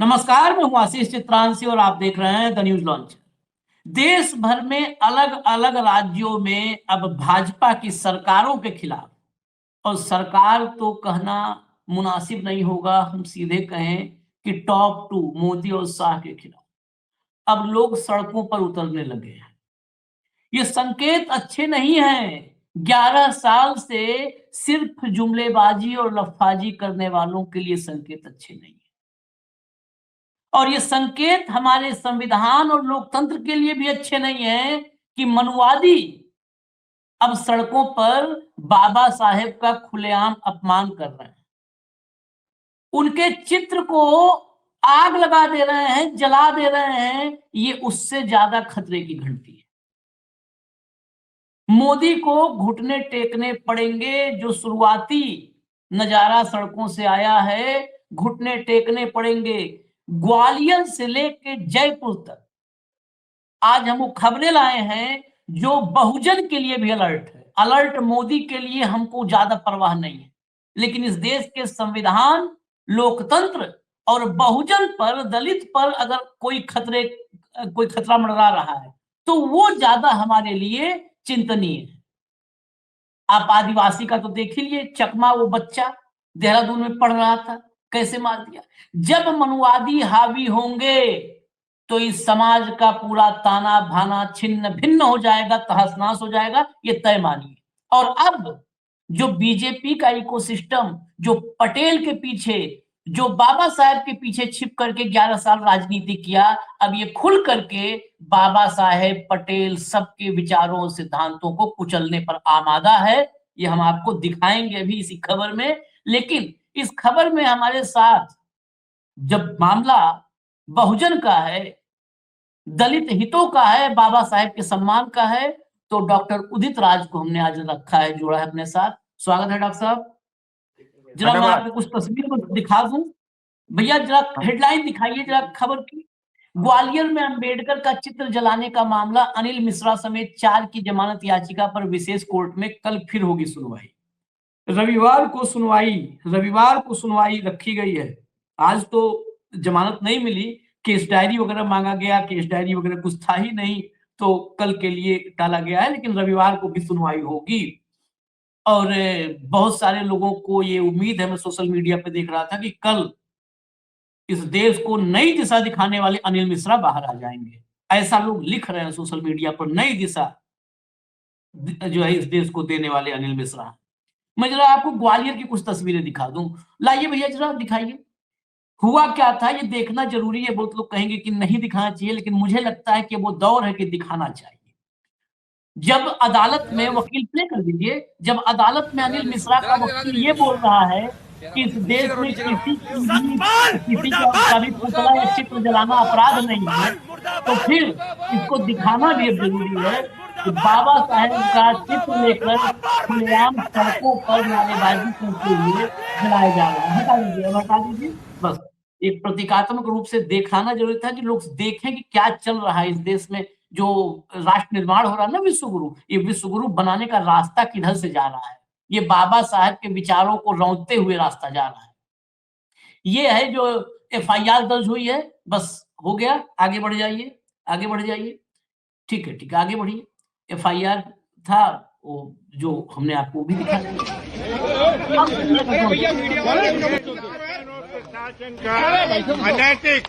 नमस्कार, मैं हूं आशीष चित्रांशी और आप देख रहे हैं द न्यूज लॉन्च। देश भर में अलग अलग राज्यों में अब भाजपा की सरकारों के खिलाफ, और सरकार तो कहना मुनासिब नहीं होगा, हम सीधे कहें कि टॉप टू मोदी और शाह के खिलाफ अब लोग सड़कों पर उतरने लगे हैं। ये संकेत अच्छे नहीं हैं। 11 साल से सिर्फ जुमलेबाजी और लफाजी करने वालों के लिए संकेत अच्छे नहीं है, और ये संकेत हमारे संविधान और लोकतंत्र के लिए भी अच्छे नहीं है कि मनुवादी अब सड़कों पर बाबा साहेब का खुलेआम अपमान कर रहे हैं। उनके चित्र को आग लगा दे रहे हैं, जला दे रहे हैं। ये उससे ज्यादा खतरे की घंटी है। मोदी को घुटने टेकने पड़ेंगे। जो शुरुआती नजारा सड़कों से आया है, घुटने टेकने पड़ेंगे। ग्वालियर से लेके जयपुर तक आज हम वो खबरें लाए हैं जो बहुजन के लिए भी अलर्ट है। अलर्ट मोदी के लिए हमको ज्यादा परवाह नहीं है, लेकिन इस देश के संविधान, लोकतंत्र और बहुजन पर, दलित पर अगर कोई खतरा मंडरा रहा है तो वो ज्यादा हमारे लिए चिंतनीय है। आप आदिवासी का तो देख ही लिए, चकमा वो बच्चा देहरादून में पढ़ रहा था, कैसे मार दिया। जब मनुवादी हावी होंगे तो इस समाज का पूरा ताना भाना छिन्न भिन्न हो जाएगा, तहस-नहस हो जाएगा, ये तय मानिए। और अब जो बीजेपी का इकोसिस्टम, जो पटेल के पीछे, जो बाबा साहेब के पीछे छिप करके 11 साल राजनीति किया, अब ये खुल करके बाबा साहेब, पटेल सबके विचारों और सिद्धांतों को कुचलने पर आमादा है। ये हम आपको दिखाएंगे अभी इसी खबर में। लेकिन इस खबर में हमारे साथ जब मामला बहुजन का है, दलित हितों का है, बाबा साहेब के सम्मान का है, तो डॉक्टर उदित राज को हमने आज रखा है, जोड़ा है अपने साथ। स्वागत है डॉक्टर साहब। जरा मैं आपको कुछ तस्वीर को दिखा दूं। भैया जरा हेडलाइन दिखाइए जरा खबर की। ग्वालियर में अंबेडकर का चित्र जलाने का मामला, अनिल मिश्रा समेत 4 की जमानत याचिका पर विशेष कोर्ट में कल फिर होगी सुनवाई। रविवार को सुनवाई रखी गई है। आज तो जमानत नहीं मिली, केस डायरी वगैरह मांगा गया, केस डायरी वगैरह कुछ था ही नहीं, तो कल के लिए टाला गया है, लेकिन रविवार को भी सुनवाई होगी। और बहुत सारे लोगों को ये उम्मीद है, मैं सोशल मीडिया पे देख रहा था कि कल इस देश को नई दिशा दिखाने वाले अनिल मिश्रा बाहर आ जाएंगे। ऐसा लोग लिख रहे हैं सोशल मीडिया पर, नई दिशा जो है इस देश को देने वाले अनिल मिश्रा। मैं जरा आपको ग्वालियर की कुछ तस्वीरें दिखा दूं। लाइए भैया जरा दिखाइए, हुआ क्या था ये देखना जरूरी है। बहुत लोग कहेंगे कि नहीं दिखाना चाहिए, लेकिन मुझे लगता है कि वो दौर है कि दिखाना चाहिए। जब अदालत में वकील प्ले कर दीजिए, जब अदालत में अनिल मिश्रा का वकील ये बोल रहा है कि इस देश में किसी का भी पुतला या चित्र जलाना अपराध नहीं है, तो फिर इसको दिखाना भी जरूरी है कि बाबा साहेब का चित्र लेकर खुलेआम सड़कों पर नारेबाजी करते हुए जलाए जा रहे हैं। हटा दीजिए बस। एक प्रतीकात्मक रूप से दिखाना जरूरी था कि लोग देखें कि क्या चल रहा है इस देश में। जो राष्ट्र निर्माण हो रहा है ना, विश्व गुरु, ये विश्व गुरु बनाने का रास्ता किधर से जा रहा है, ये बाबा साहेब के विचारों को रौंदते हुए रास्ता जा रहा है। ये है जो एफआईआर दर्ज हुई है, बस हो गया। आगे बढ़ जाइए, आगे बढ़ जाइए। ठीक है, ठीक है, आगे बढ़िए। एफआईआर था वो जो हमने आपको भी दिखा दिया। अनैतिक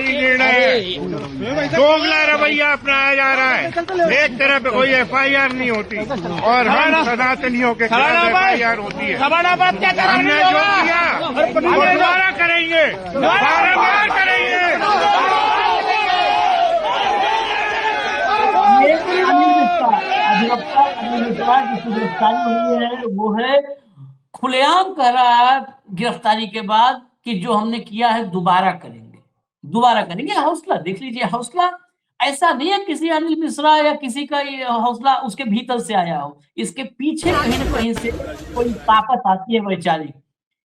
निर्णय, दोगला रवैया अपनाया जा रहा है। एक तरफ कोई एफआईआर नहीं होती और हम सनातनियों के खिलाफ एफआईआर होती है। हमने जो किया वो दोबारा करेंगे, बारम्बार करेंगे। गिरफ्तारी हुई है वो है, खुलेआम कह रहा है गिरफ्तारी के बाद कि जो हमने किया है दोबारा करेंगे, दोबारा करेंगे। हौसला देख लीजिए, हौसला ऐसा नहीं है किसी अनिल मिश्रा या किसी का ये हौसला उसके भीतर से आया हो, इसके पीछे कहीं ना कहीं से कोई ताकत आती है वैचारिक,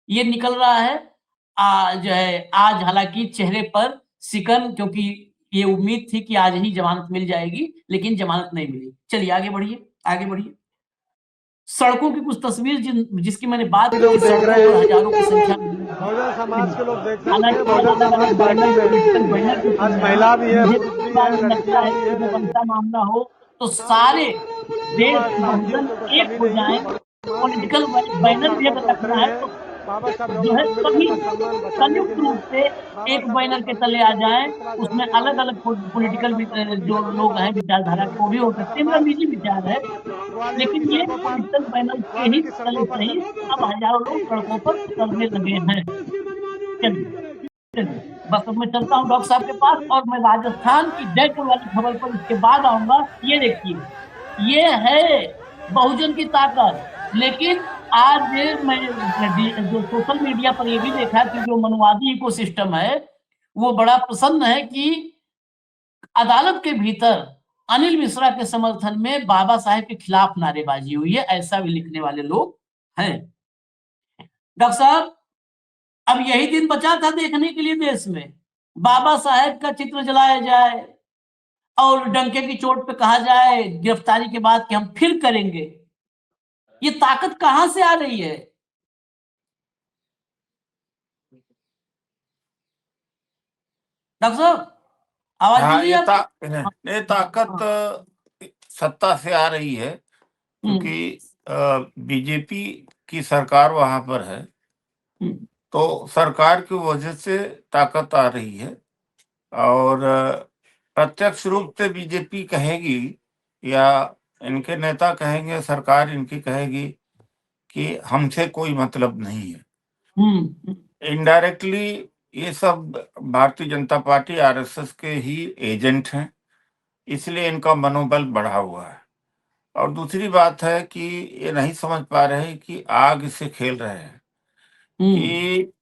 ये निकल रहा है। आज है, आज हालांकि चेहरे पर सिकन, क्योंकि ये उम्मीद थी कि आज ही जमानत मिल जाएगी, लेकिन जमानत नहीं मिली। चलिए आगे बढ़िए, आगे बढ़िए। सड़कों की कुछ तस्वीर जिसकी मैंने बात की थी, सड़कों पर हजारों की संख्या में बहुजन समाज के लोग देख सकते हालांकि हैं। बहुजन अलग समाज अलग बैनर, पार्टी पॉलिटिकल में बैनर जो आज चल रहे महिला भी हैं, है, मुझे पुरुष कई भी बार है, लगता लड़कियां है भी कि है, जब लड़के ऐसा मामला हो तो सब सारे युवा देश साथियों बहुजन को कोई एक कमी हो नहीं जाए। है। पॉलिटिकल लोग बैनर भी सड़कों अगर पर उतरे रखना है हैं तो बाबा साहब जो डॉक्टर है सभी अम्बेडकर का सम्मान बचाने के संयुक्त लिए। रूप से बाबा एक साहब बैनर के डॉक्टर तले आ अम्बेडकर को जाएं। पुतला उसमें जलाने अलग वाले अलग बाबा पॉलिटिकल साहब का पुतला जो जलाने लोग हैं, वाले विचारधारा के, वो भी हो सकते हैं, मेरा निजी विचार है। ग्वालियर की लेकिन ये सड़कों पर पॉलिटिकल बैनर के ही तले से ही अब हजारों लोग सड़कों पर उतरने लगे हैं। चलिए चलिए, बस अब मैं चलता हूँ डॉक्टर साहब के पास, और मैं राजस्थान की जयपुर वाली खबर पर इसके बाद आऊंगा। ये देखिए, ये है बहुजन की ताकत। लेकिन आज मैं जो सोशल मीडिया पर ये भी देखा कि जो मनुवादी इकोसिस्टम है वो बड़ा प्रसन्न है कि अदालत के भीतर अनिल मिश्रा के समर्थन में बाबा साहेब के खिलाफ नारेबाजी हुई है, ऐसा भी लिखने वाले लोग हैं। डॉक्टर साहब, अब यही दिन बचा था देखने के लिए देश में बाबा साहेब का चित्र जलाया जाए और डंके की चोट पे कहा जाए गिरफ्तारी के बाद कि हम फिर करेंगे। ये ताकत कहां से आ रही है डॉक्टर साहब? आवाज मिल हाँ, रही है आपको? ये ताकत हाँ। सत्ता से आ रही है, हम्म। क्योंकि बीजेपी की सरकार वहां पर है, हम्म। तो सरकार की वजह से ताकत आ रही है। और प्रत्यक्ष रूप से बीजेपी कहेगी या इनके नेता कहेंगे, सरकार इनकी कहेगी कि हमसे कोई मतलब नहीं है। हम्म। इनडायरेक्टली ये सब भारतीय जनता पार्टी आरएसएस के ही एजेंट हैं, इसलिए इनका मनोबल बढ़ा हुआ है। और दूसरी बात है कि ये नहीं समझ पा रहे कि आग से खेल रहे हैं हम्म। कि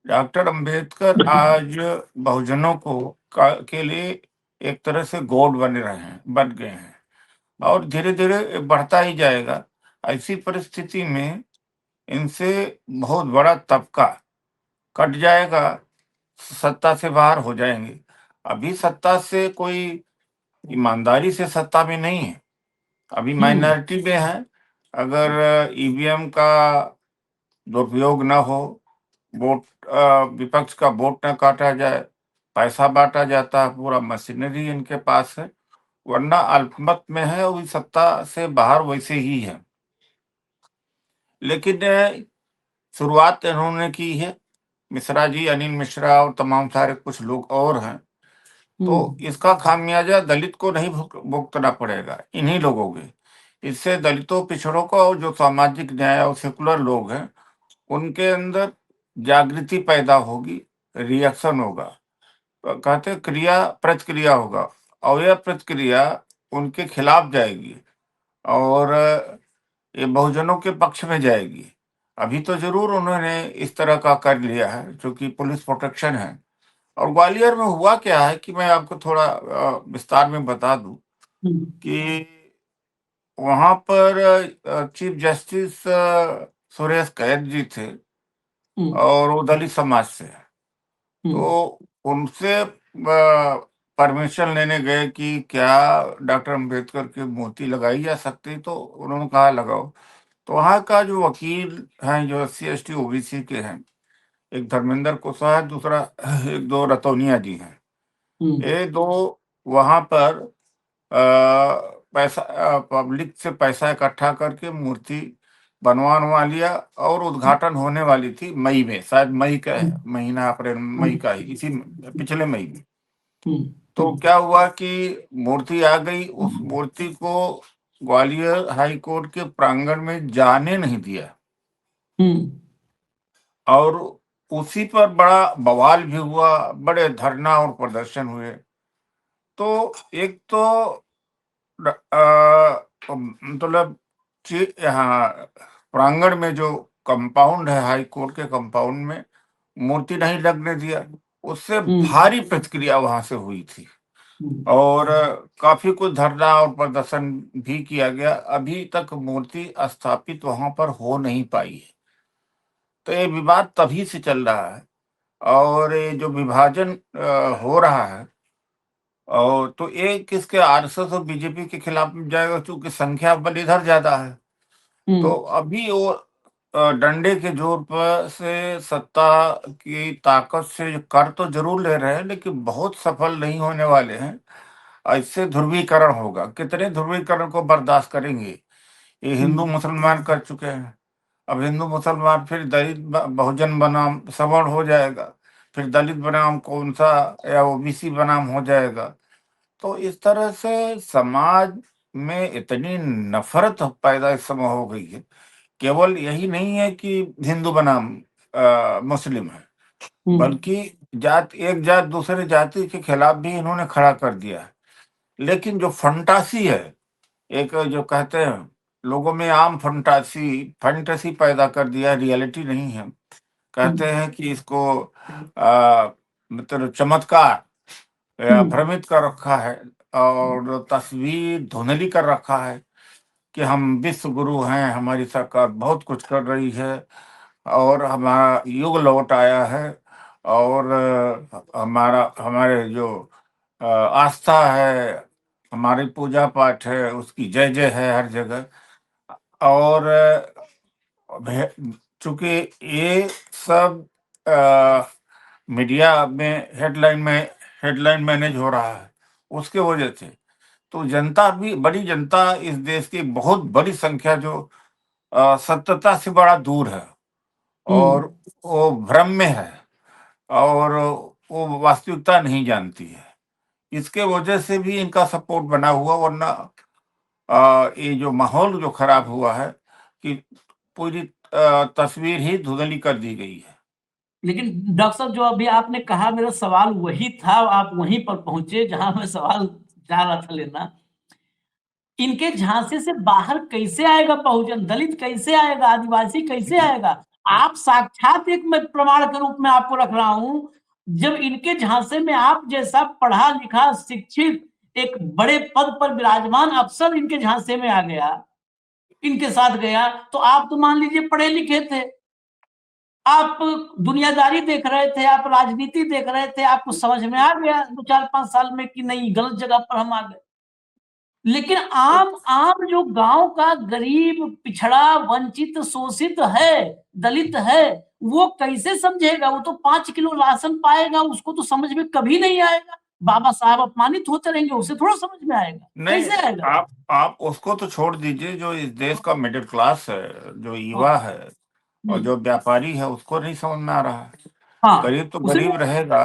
डॉक्टर अंबेडकर आज बहुजनों के लिए एक तरह से गॉड बन गए हैं, और धीरे धीरे ये बढ़ता ही जाएगा। ऐसी परिस्थिति में इनसे बहुत बड़ा तबका कट जाएगा, सत्ता से बाहर हो जाएंगे। अभी सत्ता से कोई ईमानदारी से सत्ता में नहीं है, अभी माइनॉरिटी में है। अगर ईवीएम का दुरुपयोग ना हो, वोट विपक्ष का वोट न काटा जाए, पैसा बांटा जाता है, पूरा मशीनरी इनके पास है, वरना अल्पमत में है, वही सत्ता से बाहर वैसे ही है। लेकिन शुरुआत इन्होंने की है, मिश्रा जी, अनिल मिश्रा और तमाम सारे कुछ लोग और हैं। तो इसका खामियाजा दलित को नहीं भुगतना पड़ेगा, इन्हीं लोगों के। इससे दलितों, पिछड़ों को और जो सामाजिक न्याय और सेकुलर लोग हैं उनके अंदर जागृति पैदा होगी, रिएक्शन होगा, कहते हैं क्रिया प्रतिक्रिया होगा, और यह प्रतिक्रिया उनके खिलाफ जाएगी और ये बहुजनों के पक्ष में जाएगी। अभी तो जरूर उन्होंने इस तरह का कर लिया है, जो कि पुलिस प्रोटेक्शन है। और ग्वालियर में हुआ क्या है कि मैं आपको थोड़ा विस्तार में बता दूं कि वहां पर चीफ जस्टिस सुरेश कैद जी थे, और वो दलित समाज से है। तो उनसे परमिशन लेने गए कि क्या डॉक्टर अंबेडकर की मूर्ति लगाई जा सकती, तो उन्होंने कहा लगाओ। तो वहाँ का जो वकील हैं, जो SC ST OBC के हैं, एक धर्मेंद्र कुशवाहा है, दूसरा एक दो रतौनिया जी हैं, ये दो वहां पर पैसा पब्लिक से पैसा इकट्ठा करके मूर्ति बनवा लिया, और उद्घाटन होने वाली थी मई में, शायद मई का महीना, अप्रैल मई का ही, इसी पिछले मई में। तो क्या हुआ कि मूर्ति आ गई, उस मूर्ति को ग्वालियर हाई कोर्ट के प्रांगण में जाने नहीं दिया, और उसी पर बड़ा बवाल भी हुआ, बड़े धरना और प्रदर्शन हुए। तो एक तो मतलब यहाँ प्रांगण में जो कंपाउंड है, हाई कोर्ट के कंपाउंड में मूर्ति नहीं लगने दिया, उससे भारी प्रतिक्रिया वहां से हुई थी, और काफी कुछ धरना और प्रदर्शन भी किया गया। अभी तक मूर्ति स्थापित वहां पर हो नहीं पाई है। तो ये विवाद तभी से चल रहा है, और ये जो विभाजन हो रहा है, और तो ये किसके, आरएसएस और बीजेपी के खिलाफ में जाएगा, क्योंकि संख्या बल इधर ज्यादा है। तो अभी वो डंडे के जोर पर से सत्ता की ताकत से कर तो जरूर ले रहे हैं, लेकिन बहुत सफल नहीं होने वाले हैं। इससे ध्रुवीकरण होगा, कितने ध्रुवीकरण को बर्दाश्त करेंगे? ये हिंदू मुसलमान कर चुके हैं। अब हिंदू मुसलमान फिर दलित बहुजन बनाम सवर्ण हो जाएगा, फिर दलित बनाम कौन सा या ओबीसी बनाम हो जाएगा। तो इस तरह से समाज में इतनी नफरत पैदा इस समय हो गई है। केवल यही नहीं है कि हिंदू बनाम मुस्लिम है, बल्कि एक जात दूसरे जाति के खिलाफ भी इन्होंने खड़ा कर दिया है। लेकिन जो फंटासी है, एक जो कहते हैं लोगों में आम फंटासी पैदा कर दिया, रियलिटी नहीं है। कहते हैं कि इसको मतलब चमत्कार या भ्रमित कर रखा है और तस्वीर धुंधली कर रखा है कि हम विश्व गुरु हैं, हमारी सरकार बहुत कुछ कर रही है और हमारा युग लौट आया है और हमारे जो आस्था है, हमारी पूजा पाठ है, उसकी जय जय है हर जगह। और चूंकि ये सब मीडिया में हेडलाइन मैनेज हो रहा है, उसके वजह से तो जनता भी, बड़ी जनता इस देश की बहुत बड़ी संख्या जो सत्यता से बड़ा दूर है और वो भ्रम में है और वो वास्तविकता नहीं जानती है। इसके वजह से भी इनका सपोर्ट बना हुआ, वरना ये जो माहौल जो खराब हुआ है कि पूरी तस्वीर ही धुंधली कर दी गई है। लेकिन डॉक्टर साहब, जो अभी आपने कहा, मेरा सवाल वही था, आप वहीं पर पहुंचे जहां मैं सवाल जा रहा था लेना। इनके झांसे से बाहर कैसे आएगा बहुजन? दलित कैसे आएगा? आदिवासी कैसे आएगा? आप साक्षात एक, मैं प्रमाण के रूप में आपको रख रहा हूं, जब इनके झांसे में आप जैसा पढ़ा लिखा शिक्षित एक बड़े पद पर विराजमान अफसर इनके झांसे में आ गया, इनके साथ गया, तो आप तो मान लीजिए पढ़े लिखे थे, आप दुनियादारी देख रहे थे, आप राजनीति देख रहे थे, आपको समझ में आ गया 2-4-5 साल में कि नहीं, गलत जगह पर हम आ गए। लेकिन आम जो गांव का गरीब, पिछड़ा, वंचित, शोषित है, दलित है, वो कैसे समझेगा? वो तो 5 किलो राशन पाएगा, उसको तो समझ में कभी नहीं आएगा। बाबा साहब अपमानित होते रहेंगे, उसे थोड़ा समझ में आएगा, नहीं, कैसे आएगा? आप उसको तो छोड़ दीजिए, जो इस देश का मिडिल क्लास है, जो युवा है और जो व्यापारी है, उसको नहीं समझ में आ रहा है। हाँ, गरीब तो उसे गरीब रहेगा,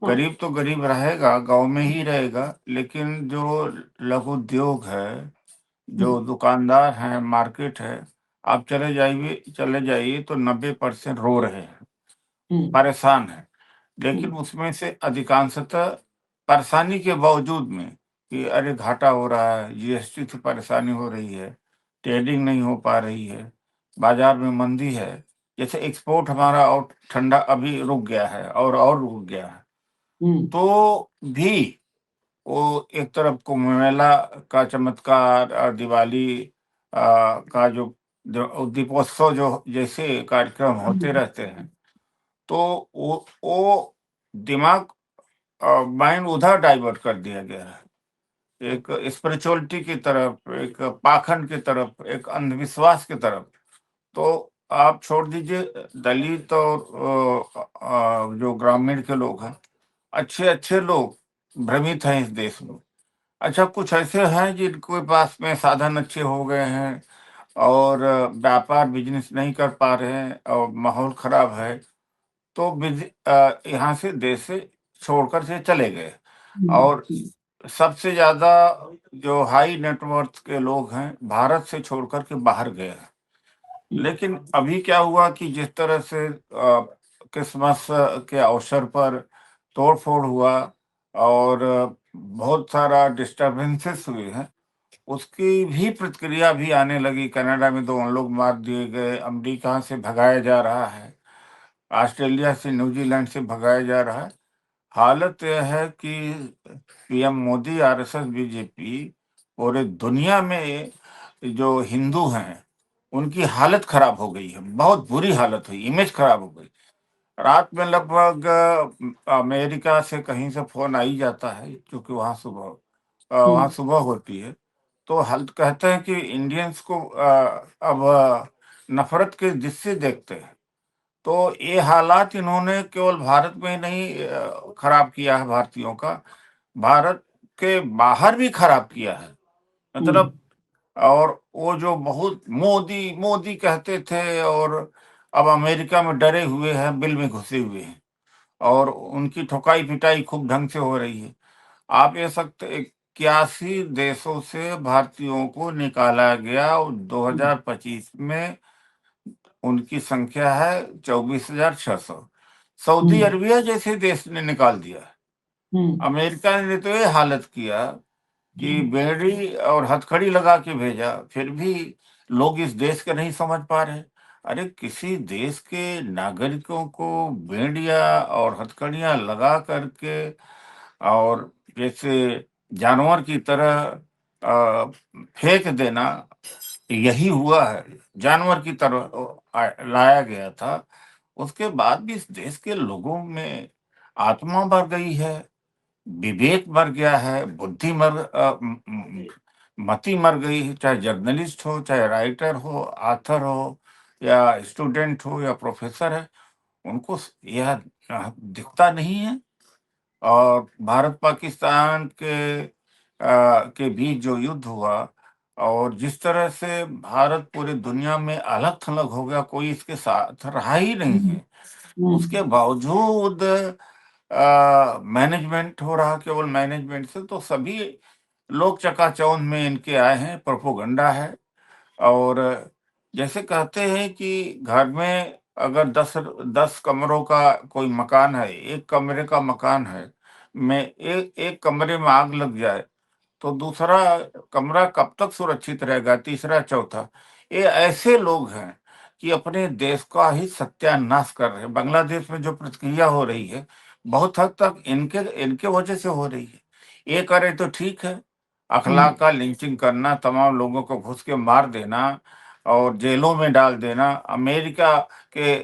गरीब तो गरीब रहेगा, गांव में ही रहेगा, लेकिन जो लघु उद्योग है, जो दुकानदार हैं, मार्केट है, आप चले जाइए तो 90% रो रहे हैं, परेशान है। लेकिन उसमें से अधिकांशतः परेशानी के बावजूद में कि अरे घाटा हो रहा है, जीएसटी से परेशानी हो रही है, ट्रेडिंग नहीं हो पा रही है, बाजार में मंदी है, जैसे एक्सपोर्ट हमारा और ठंडा अभी रुक गया है और रुक गया है, तो भी वो एक तरफ कुंभ मेला का चमत्कार और दिवाली का जो दीपोत्सव जो जैसे कार्यक्रम होते रहते हैं, तो वो दिमाग माइंड उधर डाइवर्ट कर दिया गया है, एक स्पिरिचुअलिटी की तरफ, एक पाखंड की तरफ, एक अंधविश्वास की तरफ। तो आप छोड़ दीजिए दलित और जो ग्रामीण के लोग हैं, अच्छे अच्छे लोग भ्रमित हैं इस देश में। अच्छा, कुछ ऐसे हैं जिनके पास में साधन अच्छे हो गए हैं और व्यापार बिजनेस नहीं कर पा रहे हैं और माहौल खराब है, तो यहाँ से देश से छोड़कर से चले गए। और सबसे ज्यादा जो हाई नेटवर्थ के लोग हैं, भारत से छोड़कर के बाहर गए हैं। लेकिन अभी क्या हुआ कि जिस तरह से क्रिसमस के अवसर पर तोड़फोड़ हुआ और बहुत सारा डिस्टरबेंसेस हुए हैं, उसकी भी प्रतिक्रिया भी आने लगी। कनाडा में 2 लोग मार दिए गए, अमेरिका से भगाया जा रहा है, ऑस्ट्रेलिया से, न्यूजीलैंड से भगाया जा रहा है। हालत यह है कि पीएम मोदी, आरएसएस, बीजेपी पूरे दुनिया में जो हिंदू हैं उनकी हालत खराब हो गई है, बहुत बुरी हालत हुई, इमेज खराब हो गई। रात में लगभग अमेरिका से कहीं से फोन आ ही जाता है, क्योंकि वहाँ सुबह होती है, तो हल कहते हैं कि इंडियंस को अब नफरत के दृष्टि देखते हैं। तो ये हालात इन्होंने केवल भारत में नहीं खराब किया है भारतीयों का, भारत के बाहर भी खराब किया है। मतलब और वो जो बहुत मोदी मोदी कहते थे और अब अमेरिका में डरे हुए हैं, बिल में घुसे हुए हैं और उनकी ठोकाई पिटाई खूब ढंग से हो रही है। आप ये सकते 81 देशों से भारतीयों को निकाला गया और 2025 में उनकी संख्या है 24,600। सऊदी अरबिया जैसे देश ने निकाल दिया। अमेरिका ने तो ये हालत किया कि बेड़ी और हथकड़ी लगा के भेजा, फिर भी लोग इस देश का नहीं समझ पा रहे। अरे किसी देश के नागरिकों को बेड़िया और हथकड़ियां लगा करके और जैसे जानवर की तरह फेंक देना, यही हुआ है। जानवर की तरह लाया गया था। उसके बाद भी इस देश के लोगों में आत्मा मर गई है, विवेक मर गया है, बुद्धि मति मर गई है। चाहे जर्नलिस्ट हो, चाहे राइटर हो, ऑथर हो, या स्टूडेंट हो, या प्रोफेसर है, उनको यह दिखता नहीं है। और भारत पाकिस्तान के बीच जो युद्ध हुआ और जिस तरह से भारत पूरी दुनिया में अलग थलग हो गया, कोई इसके साथ रहा ही नहीं है, उसके बावजूद मैनेजमेंट हो रहा, केवल मैनेजमेंट से तो सभी लोग चकाचौंध में इनके आए हैं, प्रोपोगंडा है। और जैसे कहते हैं कि घर में अगर 10 कमरों का कोई मकान है, एक कमरे का मकान है, में एक कमरे में आग लग जाए तो दूसरा कमरा कब तक सुरक्षित रहेगा, तीसरा चौथा। ये ऐसे लोग हैं कि अपने देश का ही सत्यानाश कर रहे हैं। बांग्लादेश में जो प्रतिक्रिया हो रही है बहुत हद तक इनके वजह से हो रही है। ये करे तो ठीक है, अखलाक का लिंचिंग करना, तमाम लोगों को घुस के मार देना और जेलों में डाल देना। अमेरिका के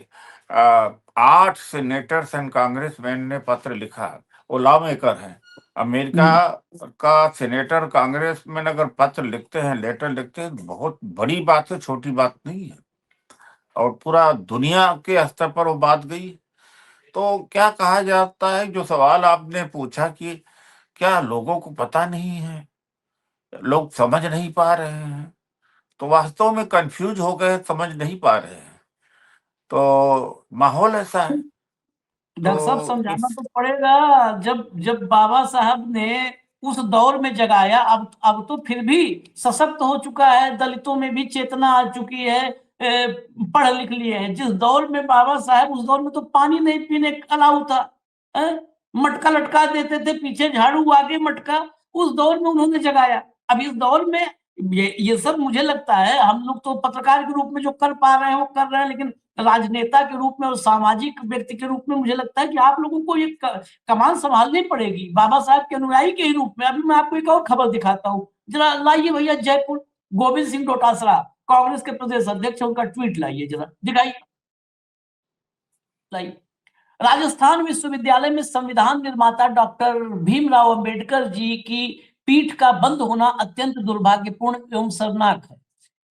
8 सेनेटर्स एंड कांग्रेसमैन ने पत्र लिखा, वो लॉ मेकर हैं। अमेरिका का सेनेटर कांग्रेसमैन अगर पत्र लिखते हैं, लेटर लिखते हैं, बहुत बड़ी बात है, छोटी बात नहीं है। और पूरा दुनिया के स्तर पर वो बात गई। तो क्या कहा जाता है, जो सवाल आपने पूछा कि क्या लोगों को पता नहीं है, लोग समझ नहीं पा रहे हैं, तो वास्तव में कंफ्यूज हो गए, समझ नहीं पा रहे हैं। तो माहौल ऐसा है। डॉक्टर साहब तो समझाना इस तो पड़ेगा। जब बाबा साहब ने उस दौर में जगाया, अब तो फिर भी सशक्त हो चुका है, दलितों में भी चेतना आ चुकी है, पढ़ लिख लिए हैं। जिस दौर में बाबा साहब, उस दौर में तो पानी नहीं पीने अलाउ था, मटका लटका देते थे, पीछे झाड़ू आगे मटका। उस दौर में उन्होंने जगाया। अब इस दौर में ये सब मुझे लगता है हम लोग तो पत्रकार के रूप में जो कर पा रहे हैं वो कर रहे हैं, लेकिन राजनेता के रूप में और सामाजिक व्यक्ति के रूप में मुझे लगता है कि आप लोगों को ये कमान संभालनी पड़ेगी, बाबा साहब के अनुयायी के ही रूप में। अभी मैं आपको एक और खबर दिखाता हूँ, जरा लाइए भैया। जयपुर गोविंद सिंह डोटासरा कांग्रेस के प्रदेश अध्यक्ष, उनका ट्वीट लाइए, जरा दिखाइए, लाइए। राजस्थान विश्वविद्यालय में संविधान निर्माता डॉक्टर भीमराव अंबेडकर जी की पीठ का बंद होना अत्यंत दुर्भाग्यपूर्ण एवं शर्मनाक है।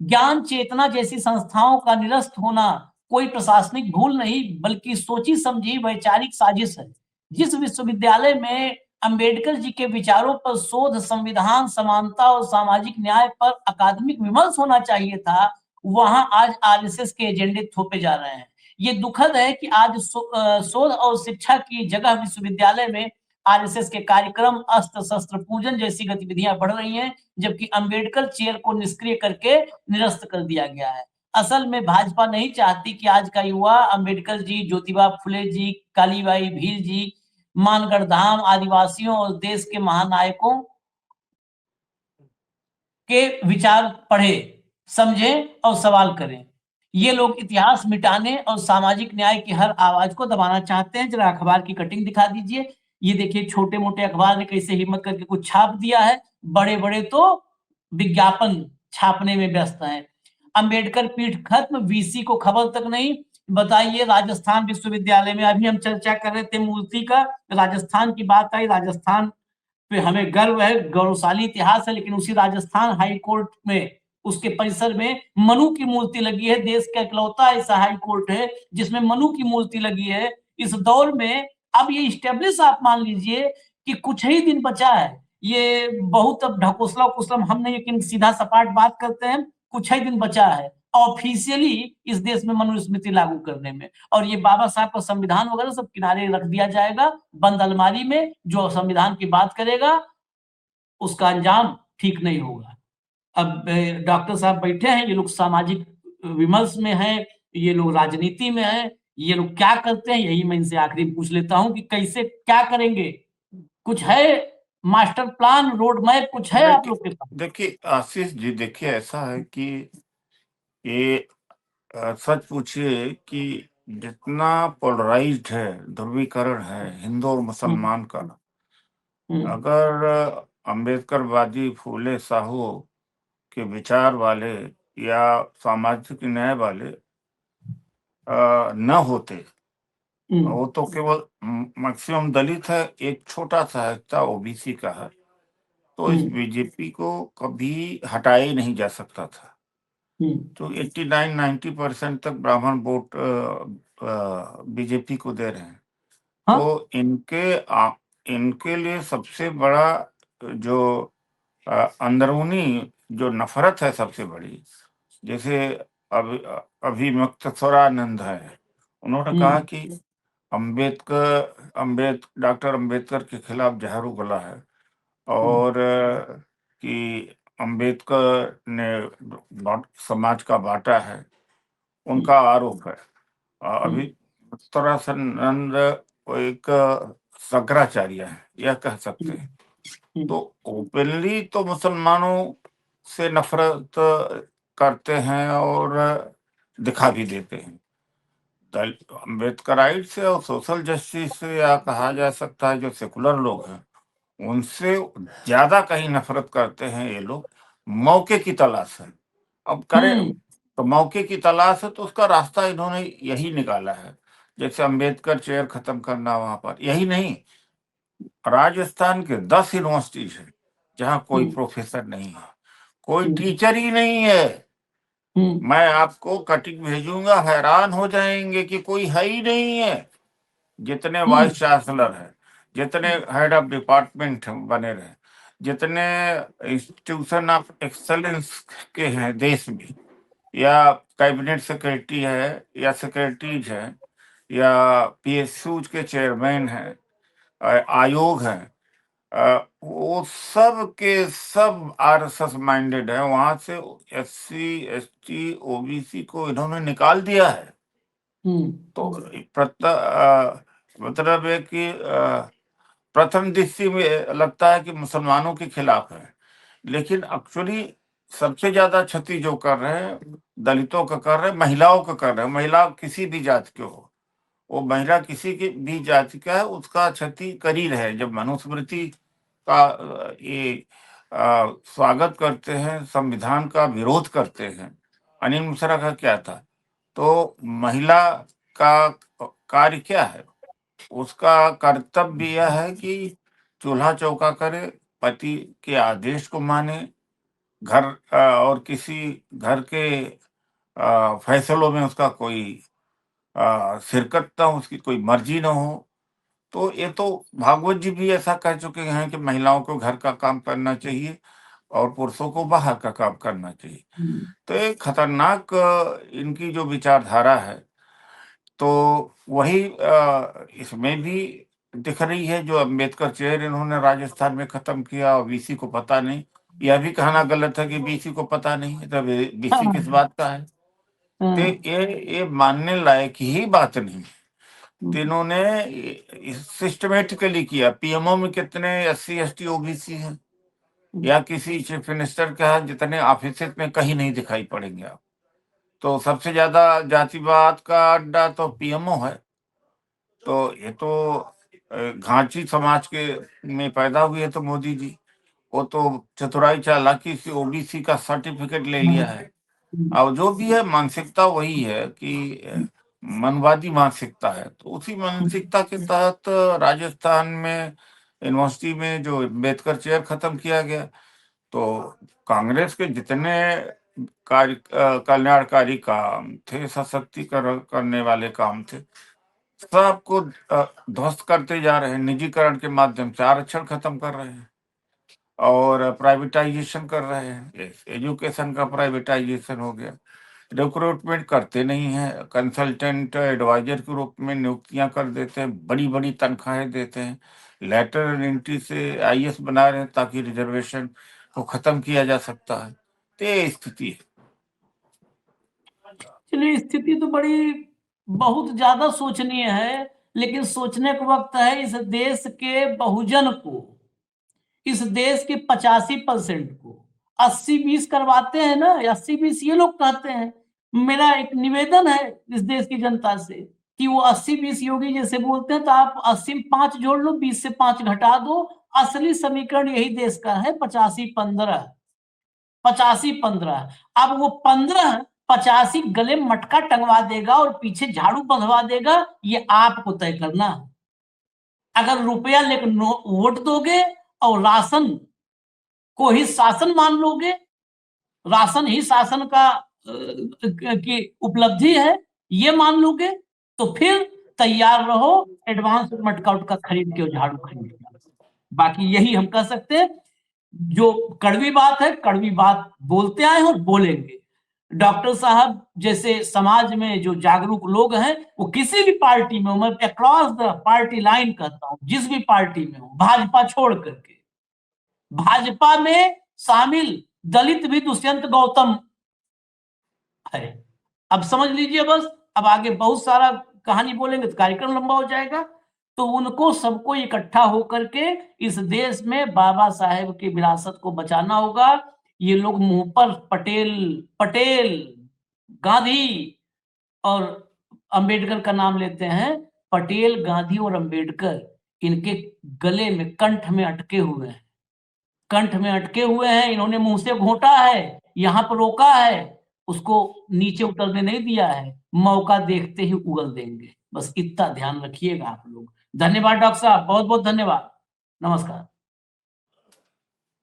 ज्ञान चेतना जैसी संस्थाओं का निरस्त होना कोई प्रशासनिक भूल नहीं, बल्कि सोची समझी वैचारिक साजिश है। जिस विश्वविद्यालय में अंबेडकर जी के विचारों पर शोध, संविधान, समानता और सामाजिक न्याय पर अकादमिक विमर्श होना चाहिए था, वहां आज आरएसएस के एजेंडे थोपे जा रहे हैं। ये दुखद है कि आज शोध और शिक्षा की जगह विश्वविद्यालय में आरएसएस के कार्यक्रम, अस्त्र शस्त्र पूजन जैसी गतिविधियां बढ़ रही हैं, जबकि अंबेडकर चेयर को निष्क्रिय करके निरस्त कर दिया गया है। असल में भाजपा नहीं चाहती कि आज का युवा अंबेडकर जी, ज्योतिबा फुले जी, कालीबाई भील जी, मानगढ़ धाम, आदिवासियों और देश के महानायकों के विचार पढ़े, समझे और सवाल करें। ये लोग इतिहास मिटाने और सामाजिक न्याय की हर आवाज को दबाना चाहते हैं। जरा अखबार की कटिंग दिखा दीजिए। ये देखिए, छोटे मोटे अखबार ने कैसे हिम्मत करके कुछ छाप दिया है, बड़े बड़े तो विज्ञापन छापने में व्यस्त हैं। अंबेडकर पीठ खत्म, वीसी को खबर तक नहीं। बताइए, राजस्थान विश्वविद्यालय में, अभी हम चर्चा कर रहे थे मूर्ति का, राजस्थान की बात आई, राजस्थान पे हमें गर्व है, गौरवशाली इतिहास है। लेकिन उसी राजस्थान हाई कोर्ट में, उसके परिसर में मनु की मूर्ति लगी है। देश का इकलौता ऐसा हाई कोर्ट है जिसमें मनु की मूर्ति लगी है। इस दौर में अब ये स्टेब्लिश आप मान लीजिए कि कुछ ही दिन बचा है। ये बहुत अब ढकोसला कुसलम हम नहीं, लेकिन सीधा सपाट बात करते हैं, कुछ ही दिन बचा है ऑफिशियली इस देश में मनुस्मृति लागू करने में। और ये बाबा साहब का संविधान वगैरह सब किनारे रख दिया जाएगा बंद अलमारी में। जो संविधान की बात करेगा उसका अंजाम ठीक नहीं होगा। अब डॉक्टर साहब बैठे हैं, ये लोग सामाजिक विमर्श में हैं, ये लोग राजनीति में हैं, ये लोग क्या करते हैं, यही मैं इनसे आखिरी पूछ लेता हूँ कि कैसे क्या करेंगे? कुछ है मास्टर प्लान, रोड मैप कुछ है आप लोग के पास? देखिए आशीष जी, देखिए ऐसा है कि ये सच पूछिए कि जितना पोलराइज्ड है, ध्रुवीकरण है हिंदू और मुसलमान का, अगर अम्बेडकरवादी फूले साहू के विचार वाले या सामाजिक न्याय वाले न होते, वो तो केवल मैक्सिमम दलित है, एक छोटा सा हिस्सा ओबीसी का है, तो इस बीजेपी को कभी हटाया ही नहीं जा सकता था। तो 89-90% तक ब्राह्मण वोट बीजेपी को दे रहे हैं। हाँ? तो इनके लिए सबसे बड़ा जो अंदरूनी जो नफरत है सबसे बड़ी, जैसे अभी मुक्तेश्वरानंद है, उन्होंने कहा कि डॉक्टर अम्बेडकर के खिलाफ जहर उगला है और कि अम्बेडकर ने समाज का बांटा है, उनका आरोप है। अभी मुक्तेश्वरानंद एक शंकराचार्य है, यह कह सकते हैं। तो ओपनली तो मुसलमानों से नफरत करते हैं और दिखा भी देते हैं। अम्बेडकराइट से और सोशल जस्टिस से या कहा जा सकता है जो सेकुलर लोग हैं, उनसे ज्यादा कहीं नफरत करते हैं ये लोग। मौके की तलाश है, अब करें तो मौके की तलाश है, तो उसका रास्ता इन्होंने यही निकाला है। जैसे अम्बेडकर चेयर खत्म करना, वहां पर यही नहीं, राजस्थान के 10 यूनिवर्सिटीज है जहां कोई प्रोफेसर नहीं है, कोई टीचर ही नहीं है। मैं आपको कटिंग भेजूंगा, हैरान हो जाएंगे कि कोई है ही नहीं है। जितने वाइस चांसलर है, जितने हेड ऑफ डिपार्टमेंट बने रहे, जितने इंस्टीट्यूशन ऑफ एक्सलेंस के हैं देश में, या कैबिनेट सेक्रेटरी है या सेक्रेटरीज है या पीएसयू के चेयरमैन है, आयोग है, वो सब के सब आरएसएस माइंडेड है। वहां से एससी एसटी ओबीसी को इन्होंने निकाल दिया है। तो मतलब है कि प्रथम दृष्टि में लगता है कि मुसलमानों के खिलाफ है, लेकिन एक्चुअली सबसे ज्यादा क्षति जो कर रहे हैं दलितों का कर रहे हैं, महिलाओं का कर रहे हैं। महिला किसी भी जाति के हो, वो महिला किसी की भी जाति का है, उसका क्षति कर ही रहे। जब मनुस्मृति का ये स्वागत करते हैं, संविधान का विरोध करते हैं, अनिल मिश्रा का क्या था, तो महिला का कार्य क्या है, उसका कर्तव्य यह है कि चूल्हा चौका करे, पति के आदेश को माने, घर और किसी घर के फैसलों में उसका कोई शिरकत ना हो, उसकी कोई मर्जी ना हो। तो ये तो भागवत जी भी ऐसा कह चुके हैं कि महिलाओं को घर का काम करना चाहिए और पुरुषों को बाहर का काम करना चाहिए। तो एक खतरनाक इनकी जो विचारधारा है, तो वही इसमें भी दिख रही है। जो अम्बेडकर चेयर इन्होंने राजस्थान में खत्म किया और बीसी को पता नहीं, यह भी कहना गलत है कि बीसी को पता नहीं है, तब बीसी किस बात का है। तो ये मानने लायक ही बात नहीं है। तो इन्होंने सिस्टमेटिकली किया। पीएमओ में कितने एससी एसटी ओबीसी हैं, या किसी चीफ मिनिस्टर का जितने ऑफिस में कहीं नहीं दिखाई पड़ेंगे आप। तो सबसे ज्यादा जातिवाद का अड्डा तो पीएमओ है। तो ये तो घांची समाज के में पैदा हुए तो मोदी जी, वो तो चतुराई चालाकी से ओबीसी का सर्टिफिकेट ले लिया है। और जो भी है मानसिकता वही है कि मनवादी मानसिकता है। तो उसी मानसिकता के तहत राजस्थान में यूनिवर्सिटी में जो अम्बेडकर चेयर खत्म किया गया। तो कांग्रेस के जितने कल्याणकारी काम थे, सशक्तिकरण करने वाले काम थे, सबको ध्वस्त करते जा रहे हैं। निजीकरण के माध्यम से आरक्षण खत्म कर रहे हैं और प्राइवेटाइजेशन कर रहे हैं। एजुकेशन का प्राइवेटाइजेशन हो गया। रिक्रूटमेंट करते नहीं है, कंसल्टेंट एडवाइजर के रूप में नियुक्तियां कर देते हैं, बड़ी बड़ी तनख्वाहें देते हैं, लेटर एंट्री से आईएएस बना रहे हैं ताकि रिजर्वेशन को खत्म किया जा सकता है। तो ये स्थिति है। चलिए, स्थिति तो बड़ी बहुत ज्यादा सोचनीय है, लेकिन सोचने का वक्त है इस देश के बहुजन को, इस देश के 85% को 80-20 करवाते हैं ना, 80-20 ये लोग कहते हैं। मेरा एक निवेदन है इस देश की जनता से कि वो 80-20 योगी जैसे बोलते हैं, तो आप 80 में 5 जोड़ लो, 20 से 5 घटा दो। असली समीकरण यही देश का है, 85-15, 85-15। अब वो 15 85 गले में मटका टंगवा देगा और पीछे झाड़ू बंधवा देगा, ये आपको तय करना। अगर रुपया लेकर वोट दोगे और राशन को ही शासन मान लोगे, राशन ही शासन का की उपलब्धि है ये मान लोगे, तो फिर तैयार रहो एडवांस मटका उटका खरीद के और झाड़ू खरीद के। बाकी यही हम कह सकते हैं। जो कड़वी बात है, कड़वी बात बोलते आए हैं और बोलेंगे। डॉक्टर साहब जैसे समाज में जो जागरूक लोग हैं, वो किसी भी पार्टी में हो, मैं अक्रॉस द पार्टी लाइन कहता हूं, जिस भी पार्टी में हो, भाजपा छोड़ करके, भाजपा में शामिल दलित भी दुष्यंत गौतम है। अब समझ लीजिए बस। अब आगे बहुत सारा कहानी बोलेंगे तो कार्यक्रम लंबा हो जाएगा। तो उनको सबको इकट्ठा होकर के इस देश में बाबा साहेब की विरासत को बचाना होगा। ये लोग मुंह पर पटेल पटेल गांधी और अंबेडकर का नाम लेते हैं। पटेल, गांधी और अंबेडकर इनके गले में, कंठ में अटके हुए हैं, कंठ में अटके हुए हैं। इन्होंने मुंह से घोंटा है, यहां पर रोका है, उसको नीचे उतरने नहीं दिया है। मौका देखते ही उगल देंगे। बस इतना ध्यान रखिएगा आप लोग। धन्यवाद डॉक्टर साहब, बहुत बहुत धन्यवाद। नमस्कार।